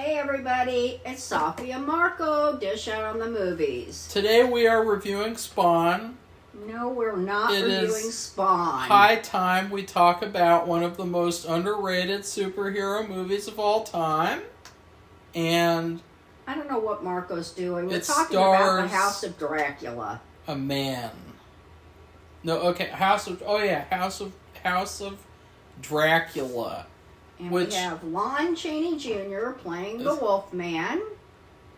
Hey everybody, it's Safi and Marco, Dish Out on the Movies. Today we are reviewing Spawn. No, we're not reviewing Spawn. High time we talk about one of the most underrated superhero movies of all time. And I don't know what Marco's doing. We're it talking about the stars House of Dracula. a man. No, okay, House of Dracula. And we have Lon Chaney Jr. playing the Wolfman.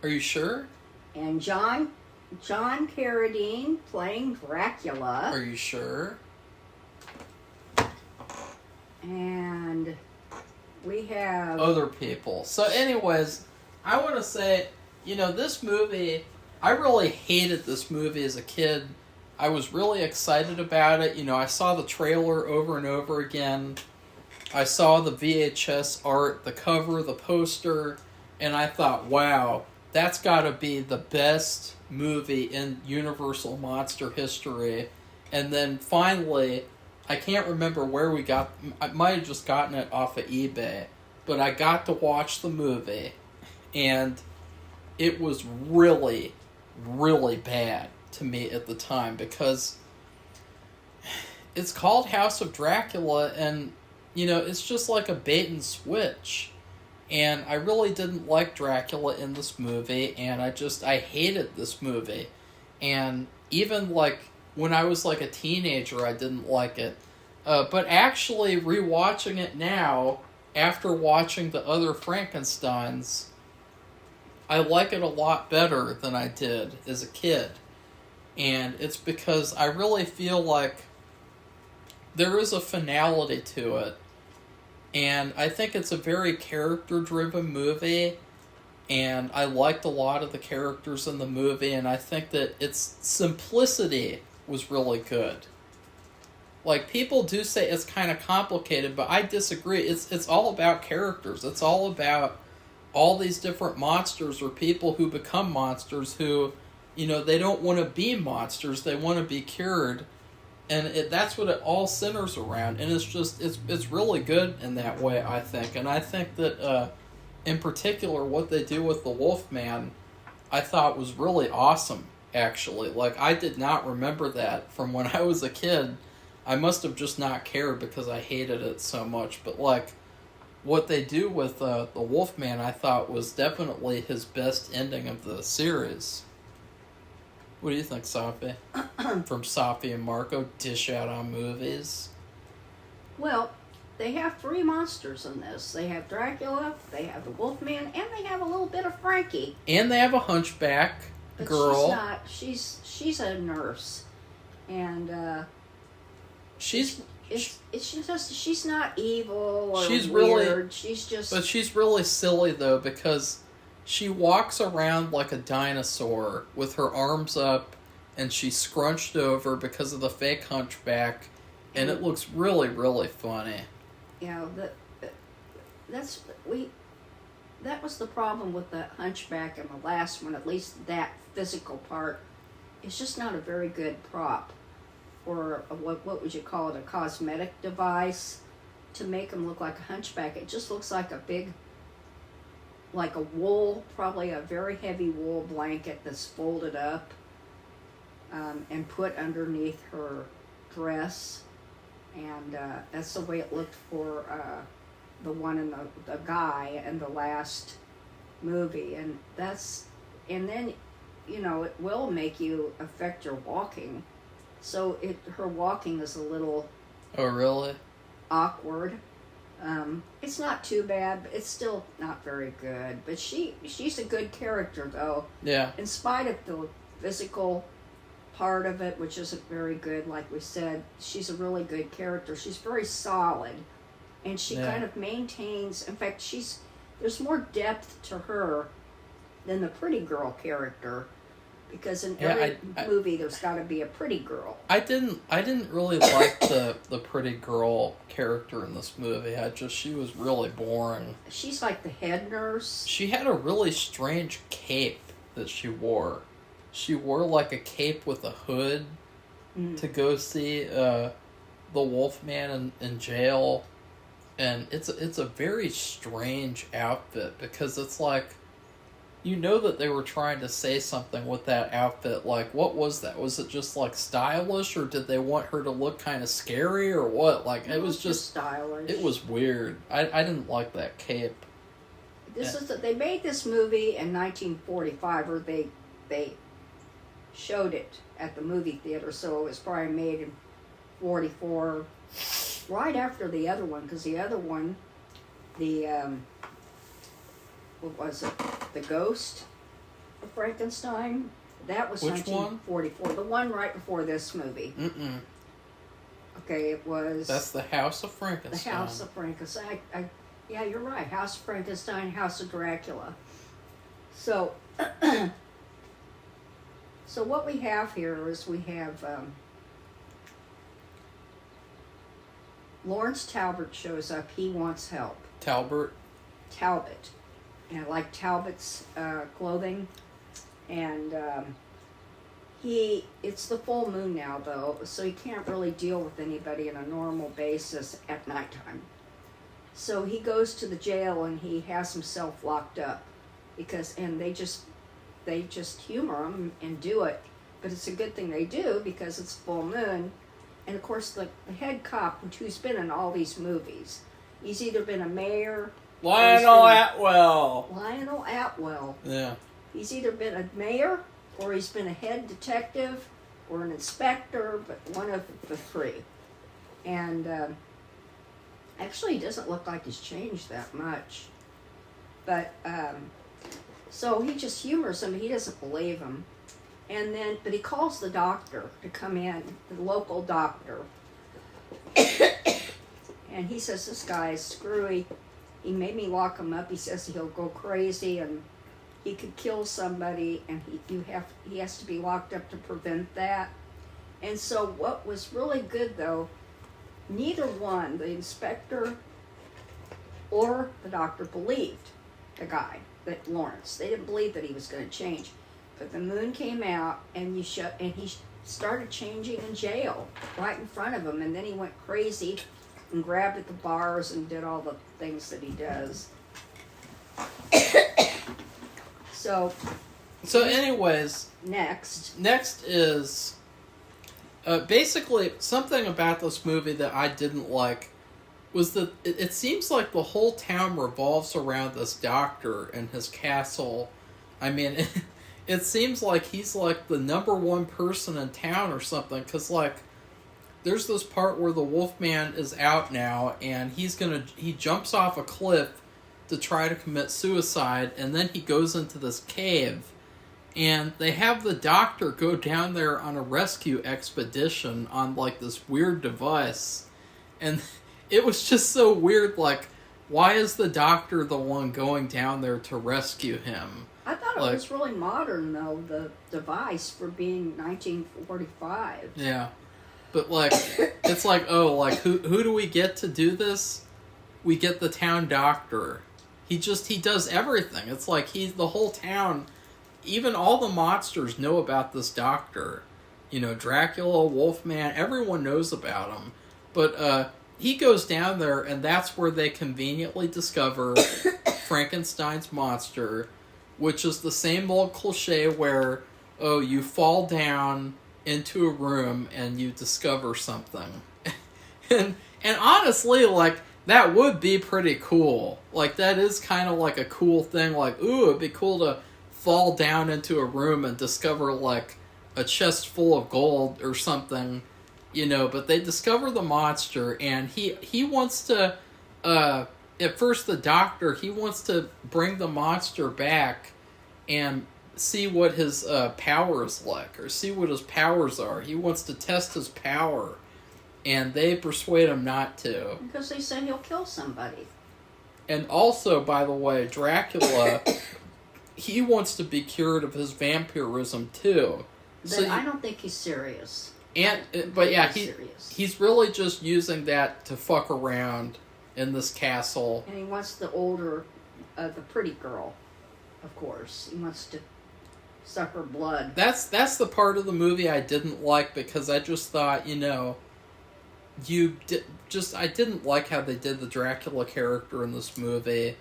Are you sure? And John Carradine playing Dracula. Are you sure? And we have other people. So anyways, I want to say, this movie, I really hated this movie as a kid. I was really excited about it. I saw the trailer over and over again. I saw the VHS art, the cover, the poster, and I thought, wow, that's got to be the best movie in Universal Monster history. And then finally, I can't remember where we got, I might have just gotten it off of eBay, but I got to watch the movie, and it was really, really bad to me at the time, because it's called House of Dracula, and it's just like a bait and switch. And I really didn't like Dracula in this movie, and I hated this movie. And even, when I was, a teenager, I didn't like it. But actually, rewatching it now, after watching the other Frankensteins, I like it a lot better than I did as a kid. And it's because I really feel like there is a finality to it. And I think it's a very character-driven movie, and I liked a lot of the characters in the movie, and I think that its simplicity was really good. People do say it's kind of complicated, but I disagree. It's all about characters. It's all about all these different monsters or people who become monsters who, they don't want to be monsters. They want to be cured. And that's what it all centers around. And it's really good in that way, I think. And I think that, in particular, what they do with the Wolfman, I thought was really awesome, actually. I did not remember that from when I was a kid. I must have just not cared because I hated it so much. But, what they do with the Wolfman, I thought was definitely his best ending of the series. What do you think, Safi? From Safi and Marco, Dish Out on Movies. Well, they have three monsters in this. They have Dracula, they have the Wolfman, and they have a little bit of Frankie. And they have a hunchback girl. But she's a nurse. And she's not evil or she's weird. But she's really silly though, because she walks around like a dinosaur with her arms up, and she's scrunched over because of the fake hunchback, and it looks really, really funny. Yeah, that was the problem with the hunchback in the last one. At least that physical part, it's just not a very good prop, or what would you call it, a cosmetic device to make him look like a hunchback. It just looks like a big, like a wool, probably a very heavy wool blanket that's folded up and put underneath her dress. And that's the way it looked for the one in the guy in the last movie. And then, it will make you affect your walking. So her walking is a little... Oh, really? Awkward. It's not too bad, but it's still not very good. But she's a good character, though. Yeah. In spite of the physical part of it, which isn't very good, like we said, she's a really good character. She's very solid, and she kind of maintains... In fact, there's more depth to her than the pretty girl character, because in every movie there's got to be a pretty girl. I didn't really like the pretty girl character in this movie. She was really boring. She's like the head nurse. She had a really strange cape that she wore. She wore like a cape with a hood to go see the Wolfman in jail. And it's a very strange outfit because it's like, you know that they were trying to say something with that outfit. Like, what was that? Was it just like stylish, or did they want her to look kind of scary, or what? Like, it was just stylish. It was weird. I didn't like that cape. They made this movie in 1945, or they showed it at the movie theater, so it was probably made in 44, right after the other one, because the other one, what was it? The Ghost of Frankenstein? That was Which 1944. one? The one right before this movie. Mm-mm. Okay, it was... That's the House of Frankenstein. The House of Frankenstein. Yeah, you're right. House of Frankenstein, House of Dracula. So, so what we have here is we have Lawrence Talbot shows up. He wants help. Talbot. And I like Talbot's clothing. And it's the full moon now, though, so he can't really deal with anybody on a normal basis at nighttime. So he goes to the jail and he has himself locked up and they just humor him and do it. But it's a good thing they do because it's full moon. And of course the head cop, who's been in all these movies, he's either been a mayor, Lionel Atwell. Yeah. He's either been a mayor or he's been a head detective or an inspector, but one of the three. And actually, he doesn't look like he's changed that much. But, so he just humors him. He doesn't believe him. But he calls the doctor to come in, the local doctor. And he says, this guy is screwy. He made me lock him up. He says he'll go crazy and he could kill somebody, and he has to be locked up to prevent that. And so what was really good, though, neither one, the inspector or the doctor, believed the guy, Lawrence. They didn't believe that he was going to change. But the moon came out, and he started changing in jail right in front of him, and then he went crazy and grabbed at the bars and did all the things that he does. So anyways, next is basically something about this movie that I didn't like was that it seems like the whole town revolves around this doctor and his castle. I mean, it seems like he's like the number one person in town or something, because like there's this part where the Wolfman is out now and he jumps off a cliff to try to commit suicide, and then he goes into this cave, and they have the doctor go down there on a rescue expedition on like this weird device, and it was just so weird. Like, why is the doctor the one going down there to rescue him? I thought it was really modern, though, the device for being 1945. Yeah, but like it's like, oh, like who do we get to do this? We get the town doctor. He does everything. It's like the whole town, even all the monsters know about this doctor. You know, Dracula, Wolfman, everyone knows about him. But he goes down there, and that's where they conveniently discover Frankenstein's monster, which is the same old cliche where, oh, you fall down into a room and you discover something. and honestly, like, that would be pretty cool. Like, that is kind of like a cool thing. Like, ooh, it'd be cool to fall down into a room and discover, like, a chest full of gold or something, you know. But they discover the monster, and he wants to, at first the doctor, he wants to bring the monster back and see what his power is like, or see what his powers are. He wants to test his power. And they persuade him not to. Because they say he'll kill somebody. And also, by the way, Dracula, he wants to be cured of his vampirism too. But I don't think he's serious. But yeah, he's really just using that to fuck around in this castle. And he wants the older, the pretty girl, of course. He wants to suck her blood. That's the part of the movie I didn't like, because I just thought, you know, I didn't like how they did the Dracula character in this movie.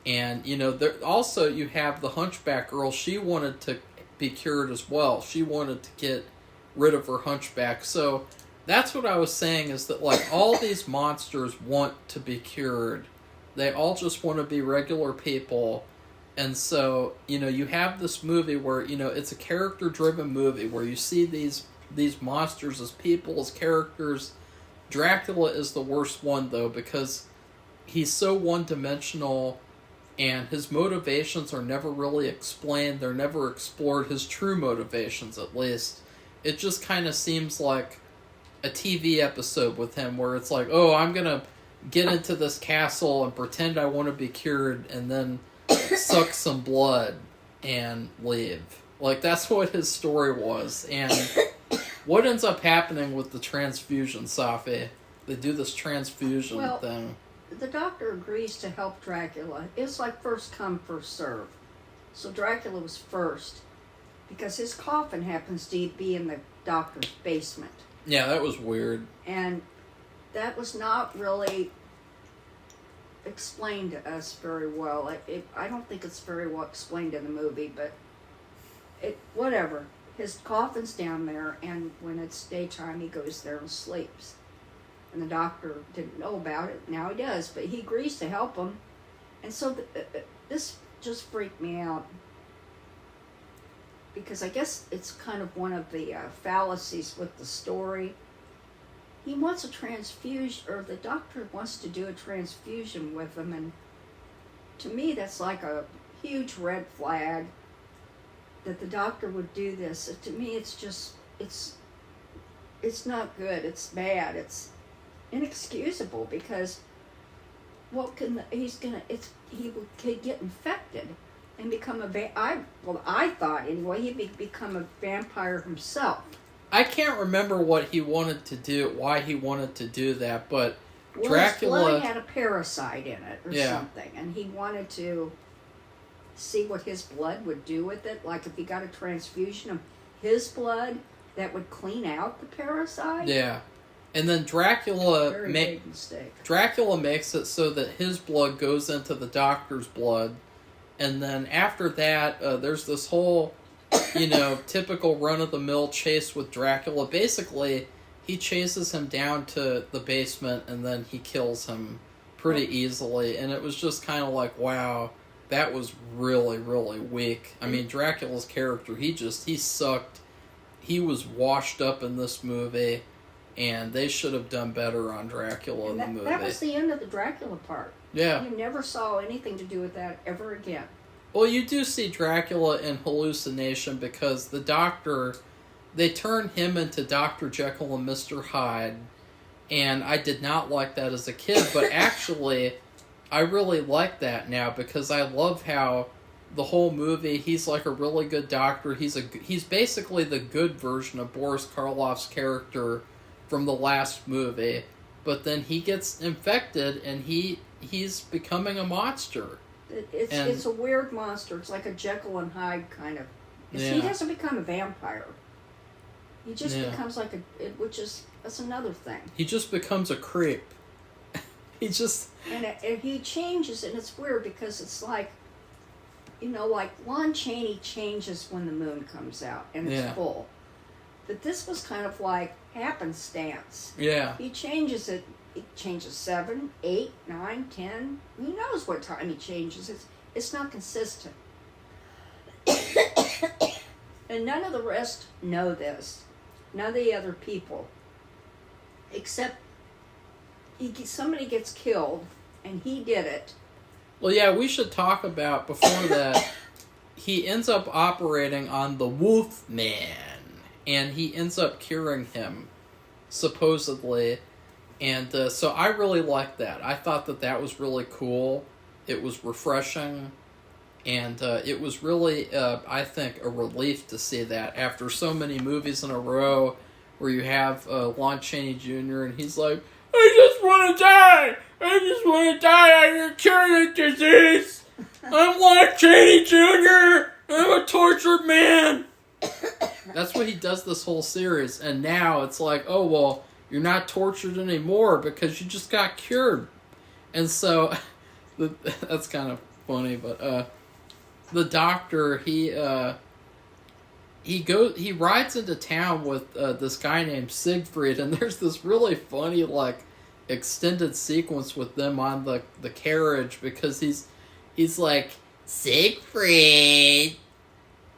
And, you know, also you have the Hunchback girl. She wanted to be cured as well. She wanted to get rid of her hunchback. So that's what I was saying, is that, like, all these monsters want to be cured. They all just want to be regular people. And so, you know, you have this movie where, you know, it's a character-driven movie where you see these monsters as people, as characters. Dracula is the worst one, though, because he's so one-dimensional, and his motivations are never really explained. They're never explored, his true motivations, at least. It just kind of seems like a TV episode with him, where it's like, oh, I'm gonna get into this castle and pretend I want to be cured, and then suck some blood and leave. Like, that's what his story was. And what ends up happening with the transfusion, Safi? They do this transfusion thing. The doctor agrees to help Dracula. It's like first come, first serve. So Dracula was first, because his coffin happens to be in the doctor's basement. Yeah, that was weird. And that was not really explained to us very well. I don't think it's very well explained in the movie, but whatever. His coffin's down there, and when it's daytime, he goes there and sleeps. And the doctor didn't know about it. Now he does, but he agrees to help him. And so this just freaked me out, because I guess it's kind of one of the fallacies with the story. He wants a transfusion, or the doctor wants to do a transfusion with him, and to me that's like a huge red flag that the doctor would do this. To me, it's just, it's not good. It's bad. It's inexcusable, because he could get infected and become I thought anyway, he'd become a vampire himself. I can't remember what he wanted to do, why he wanted to do that, but well, Dracula... his blood had a parasite in it or something, and he wanted to see what his blood would do with it. Like, if he got a transfusion of his blood, that would clean out the parasite. Yeah. And then Dracula... Very big mistake. Dracula makes it so that his blood goes into the doctor's blood, and then after that, there's this whole... you know, typical run-of-the-mill chase with Dracula. Basically, he chases him down to the basement, and then he kills him pretty easily. And it was just kind of like, wow, that was really, really weak. I mean, Dracula's character, he sucked. He was washed up in this movie, and they should have done better on Dracula in the movie. That was the end of the Dracula part. Yeah. You never saw anything to do with that ever again. Well, you do see Dracula in Hallucination, because the doctor, they turn him into Dr. Jekyll and Mr. Hyde, and I did not like that as a kid, but actually, I really like that now, because I love how the whole movie, he's like a really good doctor. He's basically the good version of Boris Karloff's character from the last movie, but then he gets infected, and he's becoming a monster. It's a weird monster. It's like a Jekyll and Hyde kind of. He doesn't become a vampire. He just becomes like that's another thing. He just becomes a creep. And he changes, and it's weird, because it's like, you know, like Lon Chaney changes when the moon comes out and it's full. But this was kind of like happenstance. Yeah. He changes it. He changes 7, 8, 9, 10. Who knows what time he changes? It's not consistent. And none of the rest know this. None of the other people. Except somebody gets killed, and he did it. Well, yeah, we should talk about, before that, he ends up operating on the Wolfman, and he ends up curing him, supposedly. And so I really liked that. I thought that was really cool. It was refreshing. And it was really, I think, a relief to see that after so many movies in a row where you have Lon Chaney Jr. and he's like, I just want to die! I just want to die! I can cure the disease! I'm Lon Chaney Jr.! I'm a tortured man! That's what he does this whole series. And now it's like, oh, well, you're not tortured anymore because you just got cured. And so, that's kind of funny, but the doctor, he rides into town with this guy named Siegfried, and there's this really funny like extended sequence with them on the carriage, because he's like, Siegfried,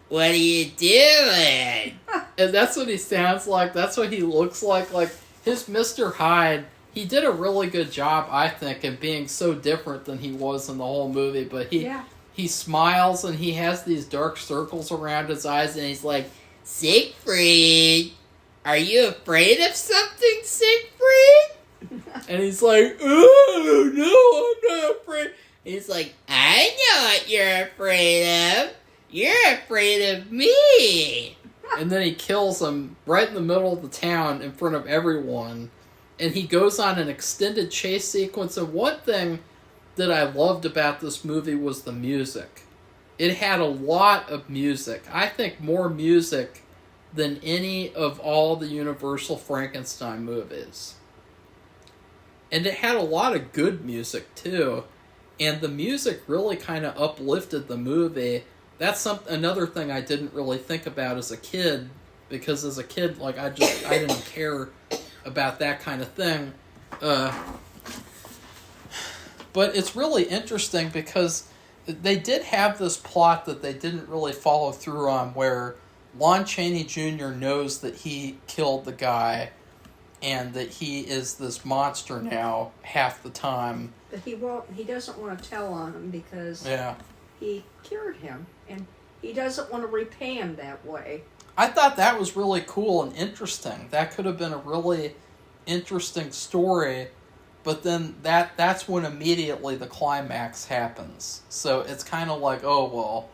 what are you doing? And that's what he sounds like. That's what he looks like. Like, his Mr. Hyde, he did a really good job, I think, in being so different than he was in the whole movie. But he smiles, and he has these dark circles around his eyes, and he's like, Siegfried, are you afraid of something, Siegfried? And he's like, oh, no, I'm not afraid. He's like, I know what you're afraid of. You're afraid of me. And then he kills him right in the middle of the town in front of everyone. And he goes on an extended chase sequence. And one thing that I loved about this movie was the music. It had a lot of music. I think more music than any of all the Universal Frankenstein movies. And it had a lot of good music, too. And the music really kind of uplifted the movie. That's another thing I didn't really think about as a kid, because as a kid, like, I didn't care about that kind of thing. But it's really interesting because they did have this plot that they didn't really follow through on, where Lon Chaney Jr. knows that he killed the guy and that he is this monster now half the time. But he doesn't want to tell on him because he cured him, and he doesn't want to repay him that way. I thought that was really cool and interesting. That could have been a really interesting story, but then that's when immediately the climax happens. So it's kind of like, oh, well,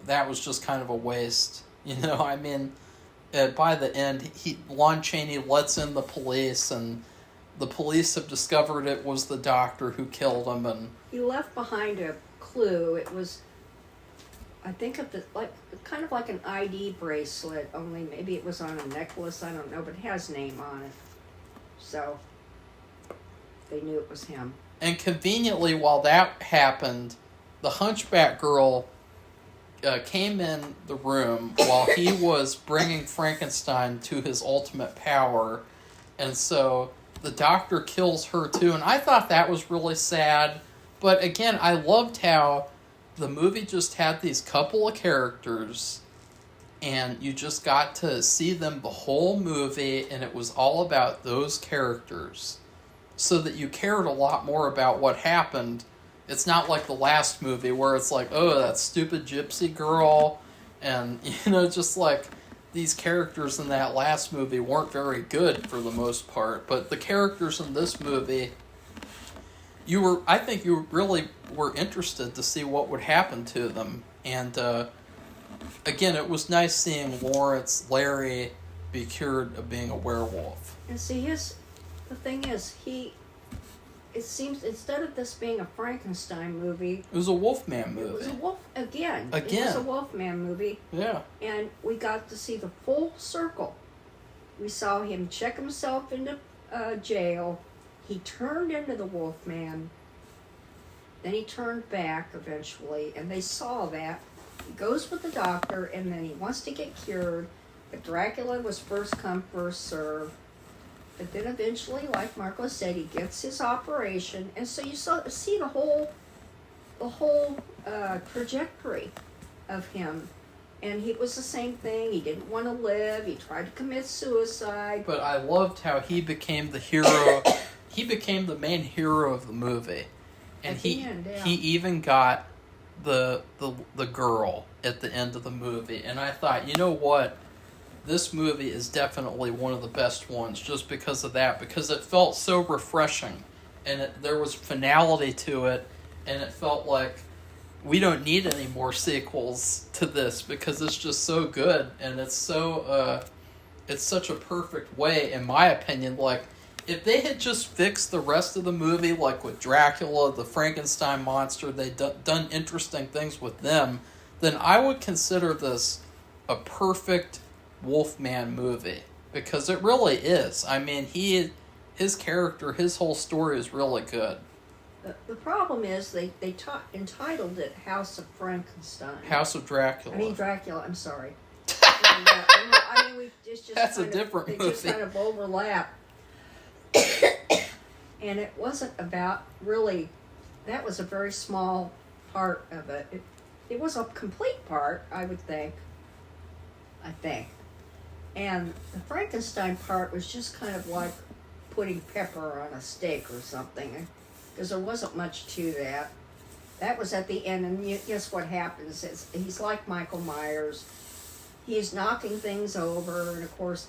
that was just kind of a waste. You know, I mean, by the end, Lon Chaney lets in the police, and the police have discovered it was the doctor who killed him, and he left behind a clue. It was, I think, kind of like an ID bracelet, only maybe it was on a necklace. I don't know, but it has name on it, so they knew it was him. And conveniently, while that happened, the Hunchback girl came in the room while he was bringing Frankenstein to his ultimate power, and so the doctor kills her too, and I thought that was really sad. But again, I loved how the movie just had these couple of characters, and you just got to see them the whole movie, and it was all about those characters, so that you cared a lot more about what happened. It's not like the last movie where it's like, oh, that stupid gypsy girl, and, you know, just like these characters in that last movie weren't very good for the most part. But the characters in this movie, I think you really were interested to see what would happen to them. And again, it was nice seeing Larry be cured of being a werewolf. And see, the thing is, it seems, instead of this being a Frankenstein movie, it was a Wolfman movie. It was a wolf again. It was a Wolfman movie. Yeah. And we got to see the full circle. We saw him check himself into jail. He turned into the Wolfman. Then he turned back eventually, and they saw that. He goes with the doctor, and then he wants to get cured. But Dracula was first come, first serve. But then eventually, like Marco said, he gets his operation, and so you see the whole trajectory of him. And he was the same thing. He didn't want to live. He tried to commit suicide. But I loved how he became the hero. He became the main hero of the movie, and he even got the girl at the end of the movie. And I thought, you know what? This movie is definitely one of the best ones just because of that, because it felt so refreshing, and there was finality to it, and it felt like we don't need any more sequels to this because it's just so good, and it's so it's such a perfect way, in my opinion. Like, if they had just fixed the rest of the movie, like with Dracula, the Frankenstein monster, they'd done interesting things with them, then I would consider this a perfect Wolfman movie. because it really is. I mean, his character, his whole story is really good. The problem is they entitled it House of Frankenstein. House of Dracula. I mean Dracula. I'm sorry. I mean we just That's a kind different of, movie. They just kind of overlap. And it wasn't about really. That was a very small part of it. It was a complete part, I would think. I think. And the Frankenstein part was just kind of like putting pepper on a steak or something, because there wasn't much to that. That was at the end, and guess what happens? He's like Michael Myers. He's knocking things over, and of course,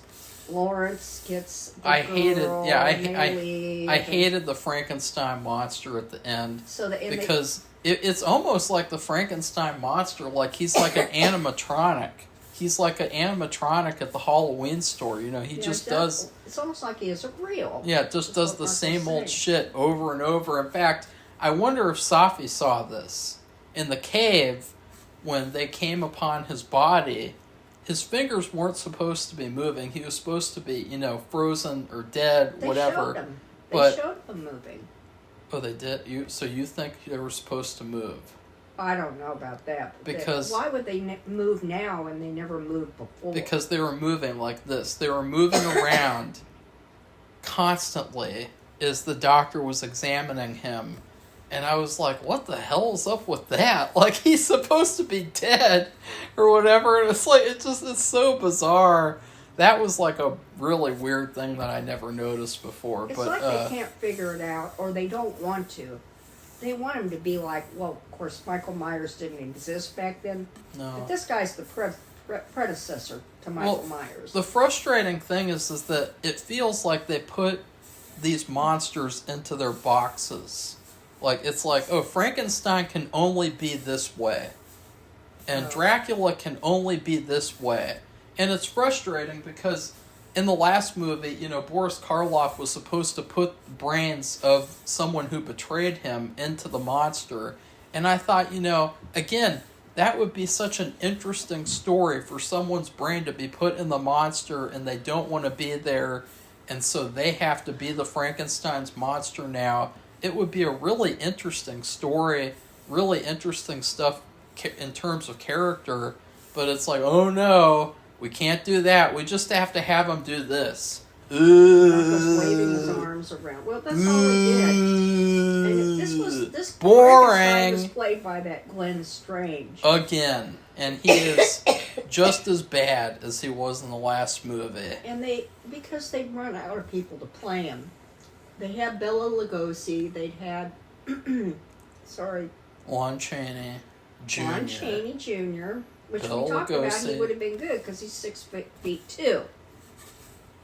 Lawrence gets the I girl, I hated the Frankenstein monster at the end, because it's almost like the Frankenstein monster, like he's like an animatronic. He's like an animatronic at the Halloween store, you know. He just does. It's almost like he isn't real. Yeah, just does the same old shit over and over. In fact, I wonder if Safi saw this in the cave when they came upon his body. His fingers weren't supposed to be moving. He was supposed to be, you know, frozen or dead, whatever. They showed him moving. Oh, they did. So you think they were supposed to move? I don't know about that. Because why would they move now and they never moved before? Because they were moving like this. They were moving around constantly as the doctor was examining him. And I was like, what the hell is up with that? Like, he's supposed to be dead or whatever. And it's like, it's so bizarre. That was like a really weird thing that I never noticed before. It's but like they can't figure it out, or they don't want to. They want him to be like, well, of course, Michael Myers didn't exist back then. No. But this guy's the predecessor to Michael Myers. The frustrating thing is that it feels like they put these monsters into their boxes. Like, it's like, oh, Frankenstein can only be this way. And Dracula can only be this way. And it's frustrating because in the last movie, you know, Boris Karloff was supposed to put the brains of someone who betrayed him into the monster. And I thought, you know, again, that would be such an interesting story for someone's brain to be put in the monster and they don't want to be there. And so they have to be the Frankenstein's monster now. It would be a really interesting story, really interesting stuff in terms of character. But it's like, oh no, we can't do that. We just have to have him do this. Just waving his arms around. Well, that's all he did. And this boring. was played by that Glenn Strange again, and he is just as bad as he was in the last movie. And because they'd run out of people to play him. They had Bela Lugosi. They'd had Lon Chaney Jr. Lon Chaney Jr., which Bela we talked about. Lugosi. He would have been good because he's 6'2".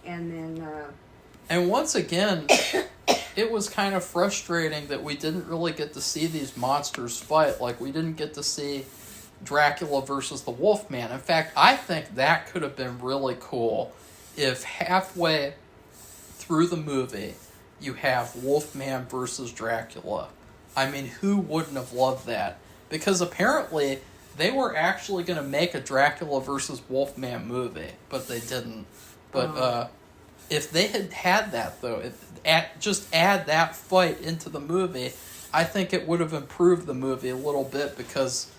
And then. And once again, it was kind of frustrating that we didn't really get to see these monsters fight. Like, we didn't get to see Dracula versus the Wolfman. In fact, I think that could have been really cool if halfway through the movie you have Wolfman versus Dracula. I mean, who wouldn't have loved that? Because apparently they were actually going to make a Dracula versus Wolfman movie, but they didn't. But if they had had that, though, just add that fight into the movie, I think it would have improved the movie a little bit, because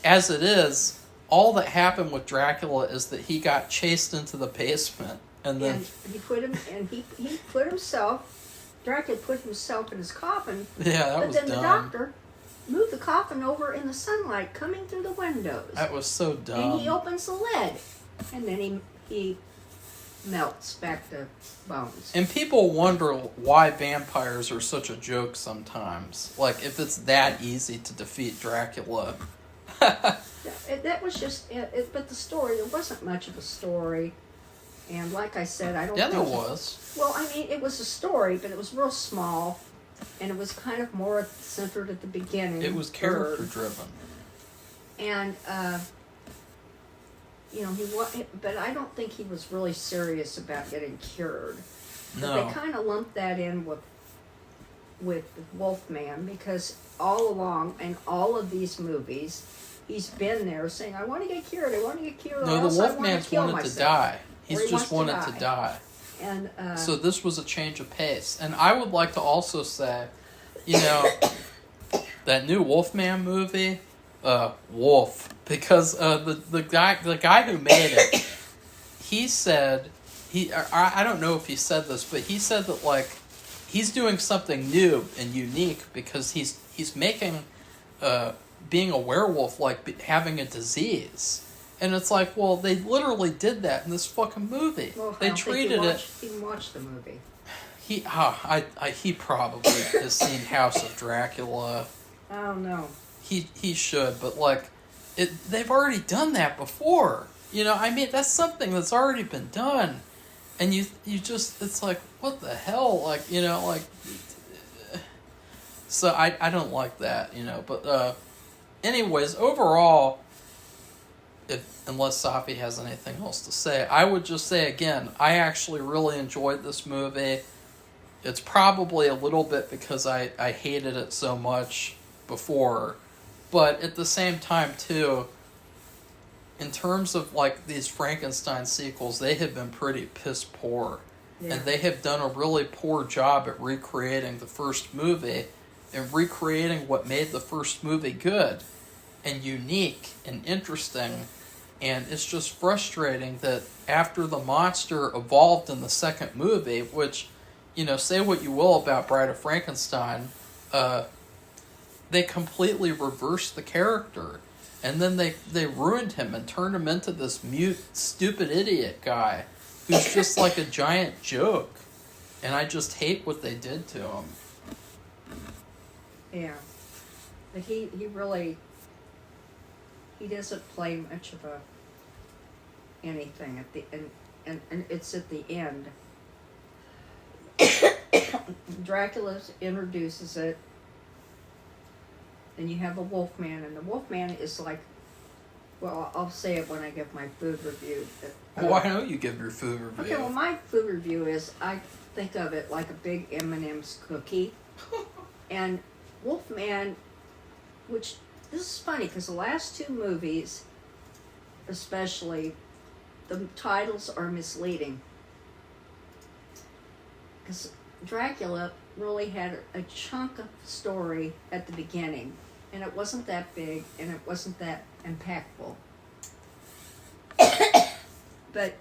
as it is, all that happened with Dracula is that he got chased into the basement, and then he put himself. Dracula put himself in his coffin. Yeah, that was dumb. But then the doctor moved the coffin over in the sunlight coming through the windows. That was so dumb. And he opens the lid, and then he melts back to bones. And people wonder why vampires are such a joke sometimes. Like, if it's that easy to defeat Dracula. That was just it. But the story, there wasn't much of a story. And like I said, I don't think... Yeah, there was. Well, I mean, it was a story, but it was real small. And it was kind of more centered at the beginning. It was character-driven. And, you know, but I don't think he was really serious about getting cured. No. But they kind of lumped that in with Wolfman, because all along in all of these movies, he's been there saying, I want to get cured, I want to get cured. No, the Wolfman's wanted to die. He's Or he just wants wanted to die. And So this was a change of pace. And I would like to also say, you know, that new Wolfman movie, Wolf, because the guy who made it, he said I don't know if he said this, but he said that like he's doing something new and unique because he's making being a werewolf like having a disease. And it's like, well, they literally did that in this fucking movie. well, They treated it. He didn't watch the movie. He probably has seen House of Dracula. I don't know. He should, but like, they've already done that before. You know, I mean, that's something that's already been done, and you just, it's like, what the hell, like, you know, like. So I don't like that, you know, but anyways, overall, unless Safi has anything else to say, I would just say again, I actually really enjoyed this movie. It's probably a little bit because I hated it so much before, but at the same time too, in terms of like these Frankenstein sequels, they have been pretty piss poor. Yeah. And they have done a really poor job at recreating the first movie and recreating what made the first movie good and unique and interesting. And it's just frustrating that after the monster evolved in the second movie, which, you know, say what you will about Bride of Frankenstein, they completely reversed the character. And then they ruined him and turned him into this mute, stupid idiot guy who's just like a giant joke. And I just hate what they did to him. Yeah. But he really... He doesn't play much of anything at the and it's at the end. Dracula introduces it. Then you have the Wolfman, and the Wolfman is like, well, I'll say it when I give my food review. Why don't you give your food review? Okay, well, my food review is I think of it like a big M&M's cookie, and Wolfman, which. This is funny because the last two movies, especially, the titles are misleading. Because Dracula really had a chunk of story at the beginning, and it wasn't that big, and it wasn't that impactful. But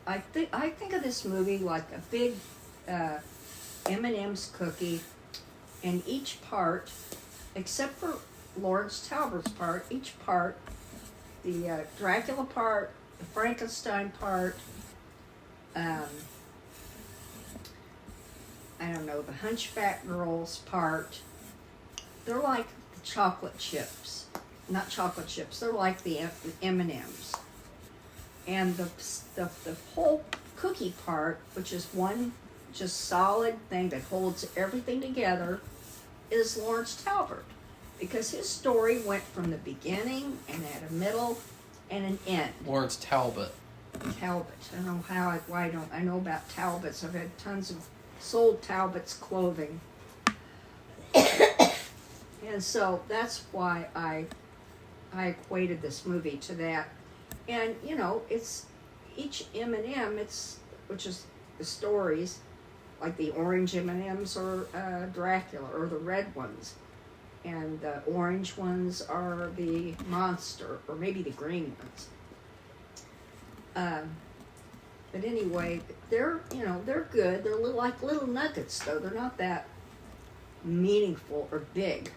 I think of this movie like a big M&M's cookie, and each part, except for Lawrence Talbert's part, each part, the Dracula part, the Frankenstein part, I don't know, the Hunchback Girls part, they're like the chocolate chips. Not chocolate chips, they're like the M&Ms. And the whole cookie part, which is one just solid thing that holds everything together, is Lawrence Talbert. Because his story went from the beginning and at a middle and an end. Lawrence Talbot. Talbot. I don't know I know about Talbots. I've had tons of sold Talbot's clothing. And so that's why I equated this movie to that. And, you know, it's each M&M, which is the stories, like the orange M&Ms or Dracula, or the red ones. And the orange ones are the monster, or maybe the green ones. But anyway, they're good. They're like little nuggets, though. They're not that meaningful or big.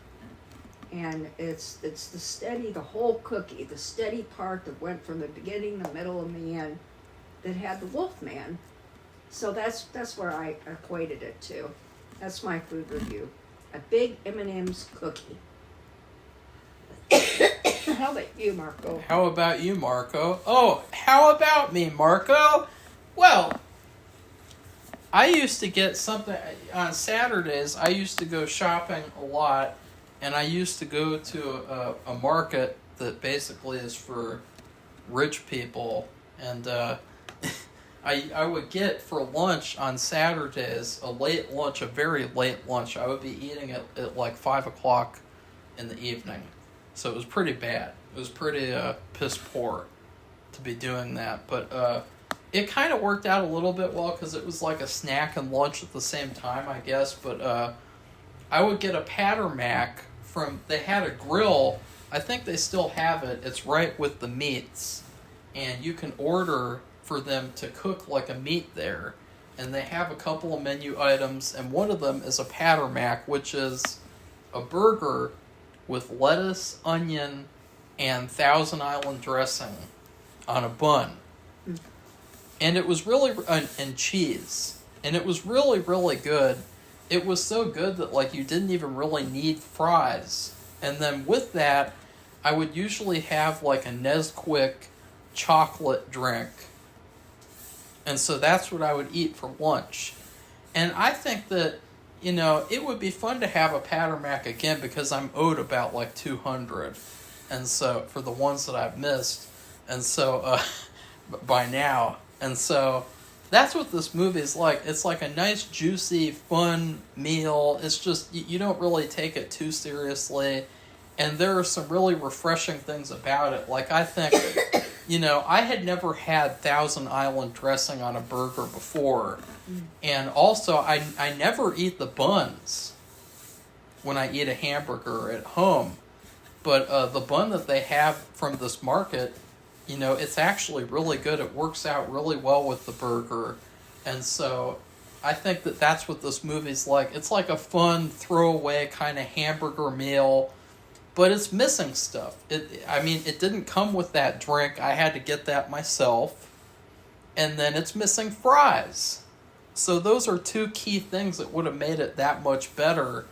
And it's the whole cookie, the steady part that went from the beginning, the middle, and the end, that had the Wolfman. So that's where I equated it to. That's my food review. A big M&M's cookie. How about you, Marco? How about you, Marco? Oh, how about me, Marco? Well, I used to get something on Saturdays. I used to go shopping a lot, and I used to go to a market that basically is for rich people, and I would get for lunch on Saturdays a late lunch, a very late lunch. I would be eating it at like 5 o'clock in the evening. So it was pretty bad. It was pretty piss poor to be doing that. But it kind of worked out a little bit well because it was like a snack and lunch at the same time, I guess. But I would get a Patter Mac from, they had a grill. I think they still have it. It's right with the meats. And you can order for them to cook like a meat there. And they have a couple of menu items, and one of them is a Patter Mac, which is a burger with lettuce, onion, and Thousand Island dressing on a bun. And it was really, and cheese. And it was really, really good. It was so good that, like, you didn't even really need fries. And then with that, I would usually have, like, a Nesquik chocolate drink. And so that's what I would eat for lunch. And I think that, you know, it would be fun to have a Patter Mac again because I'm owed about, like, 200. And so, for the ones that I've missed. And so, by now. And so, that's what this movie is like. It's like a nice, juicy, fun meal. It's just, you don't really take it too seriously. And there are some really refreshing things about it. Like, I think, you know, I had never had Thousand Island dressing on a burger before. And also, I never eat the buns when I eat a hamburger at home. But the bun that they have from this market, you know, it's actually really good. It works out really well with the burger. And so I think that that's what this movie's like. It's like a fun, throwaway kind of hamburger meal, but it's missing stuff. It didn't come with that drink. I had to get that myself. And then it's missing fries. So those are two key things that would have made it that much better,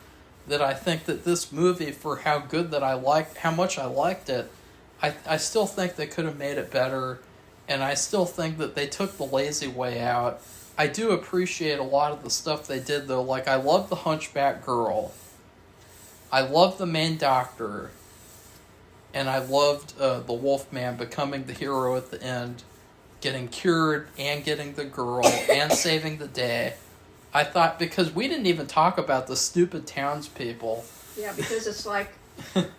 that I think that this movie, for how good that how much I liked it, I still think they could have made it better, and I still think that they took the lazy way out. I do appreciate a lot of the stuff they did, though. Like, I love the Hunchback Girl. I love the main doctor. And I loved the Wolfman becoming the hero at the end, getting cured and getting the girl and saving the day. I thought, because we didn't even talk about the stupid townspeople. Yeah, because it's like,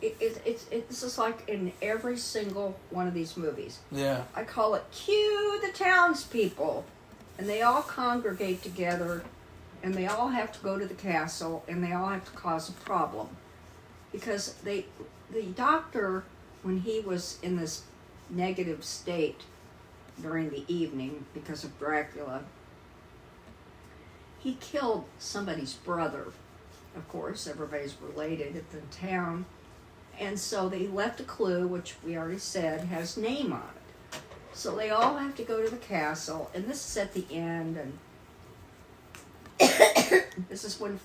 it's just like in every single one of these movies. Yeah. I call it cue the townspeople. And they all congregate together, and they all have to go to the castle, and they all have to cause a problem. Because the doctor, when he was in this negative state during the evening because of Dracula, he killed somebody's brother. Of course, everybody's related at the town. And so they left a clue, which we already said has name on it. So they all have to go to the castle, and this is at the end, and this is when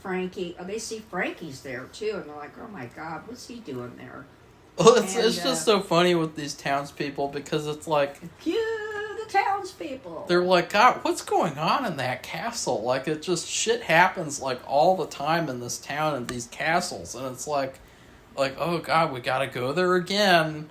they see Frankie's there too, and they're like, oh my God, what's he doing there? Well, it's just so funny with these townspeople, because it's like, cue the townspeople. They're like, God, what's going on in that castle? Like, it just, shit happens, like, all the time in this town and these castles. And it's like, oh God, we gotta go there again.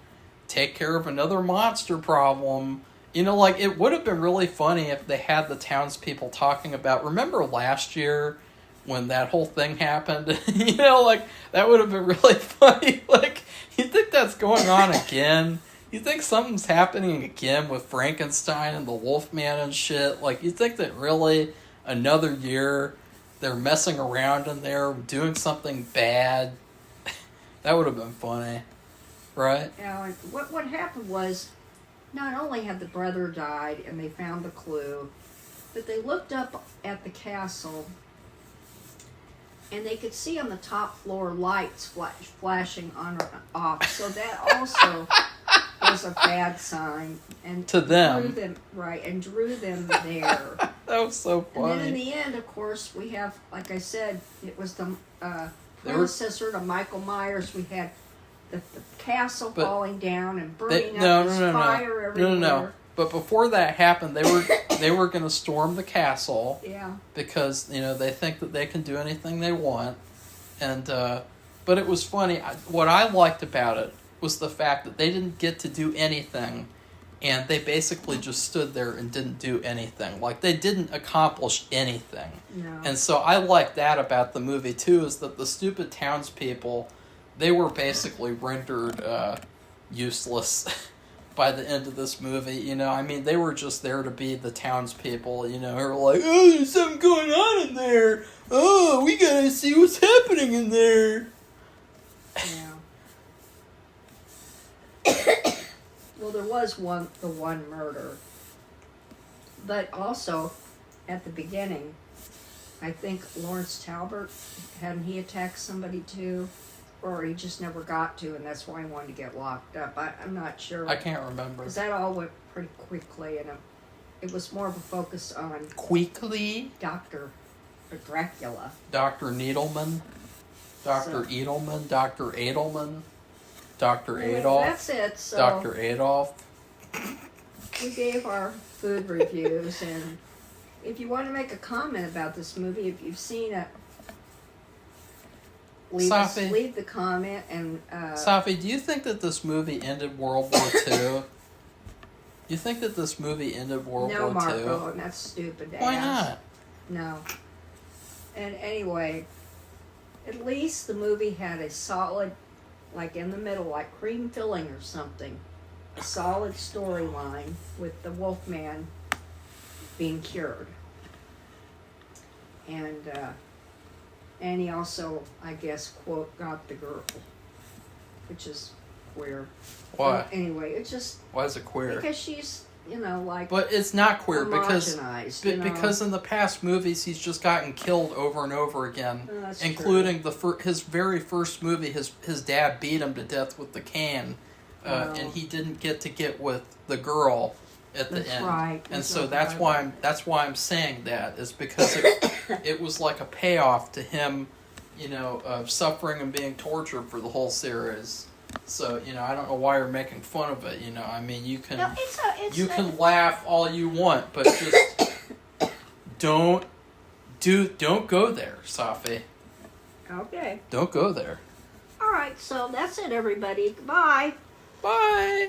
Take care of another monster problem. You know, like, it would have been really funny if they had the townspeople talking about, remember last year when that whole thing happened? You know, like, that would have been really funny. Like, you think that's going on again? You think something's happening again with Frankenstein and the Wolfman and shit? Like, you think that really another year they're messing around in there, doing something bad? That would have been funny, right? Now, what happened was, not only had the brother died and they found the clue, but they looked up at the castle and they could see on the top floor lights flashing on or off. So that also was a bad sign. And to them. Drew them there. That was so funny. And then in the end, of course, we have, like I said, it was the predecessor to Michael Myers. We had the castle falling down and burning up. Fire everywhere. No. But before that happened, they were going to storm the castle. Yeah. Because, you know, they think that they can do anything they want. And but it was funny. What I liked about it was the fact that they didn't get to do anything, and they basically just stood there and didn't do anything. Like, they didn't accomplish anything. No. And so I like that about the movie too, is that the stupid townspeople, they were basically rendered useless. by the end of this movie. You know, I mean, they were just there to be the townspeople, you know, who are like, oh, there's something going on in there. Oh, we gotta see what's happening in there. Yeah. Well, there was the one murder. But also, at the beginning, I think Lawrence Talbot, hadn't he attacked somebody too? Or he just never got to, and that's why he wanted to get locked up. I'm not sure. I can't remember. Because that all went pretty quickly, and it was more of a focus on... Quickly? Dr. Dracula. Dr. Needleman? Dr. Edelman? Dr. Adelman? Dr. Adolf? That's it, so... Dr. Adolf? We gave our food reviews, and if you want to make a comment about this movie, if you've seen it, leave the comment. And Safi, do you think that this movie ended World War II? You think that this movie ended World War II? No, Marco, and that's stupid to Why ask. not? No. And anyway, at least the movie had a solid, like in the middle, like cream filling or something, a solid storyline with the Wolfman being cured. And he also, I guess, quote, got the girl, which is queer. Why? Anyway, it's just... Why is it queer? Because she's, like... But it's not queer because because in the past movies he's just gotten killed over and over again, including his very first movie. His dad beat him to death with the can, and he didn't get with the girl at the end. Right. And so that's why I'm saying that is because it was like a payoff to him, suffering and being tortured for the whole series. So, I don't know why you're making fun of it, I mean, you can can laugh all you want, but just don't go there, Safi. Okay. Don't go there. All right, so that's it, everybody. Goodbye. Bye.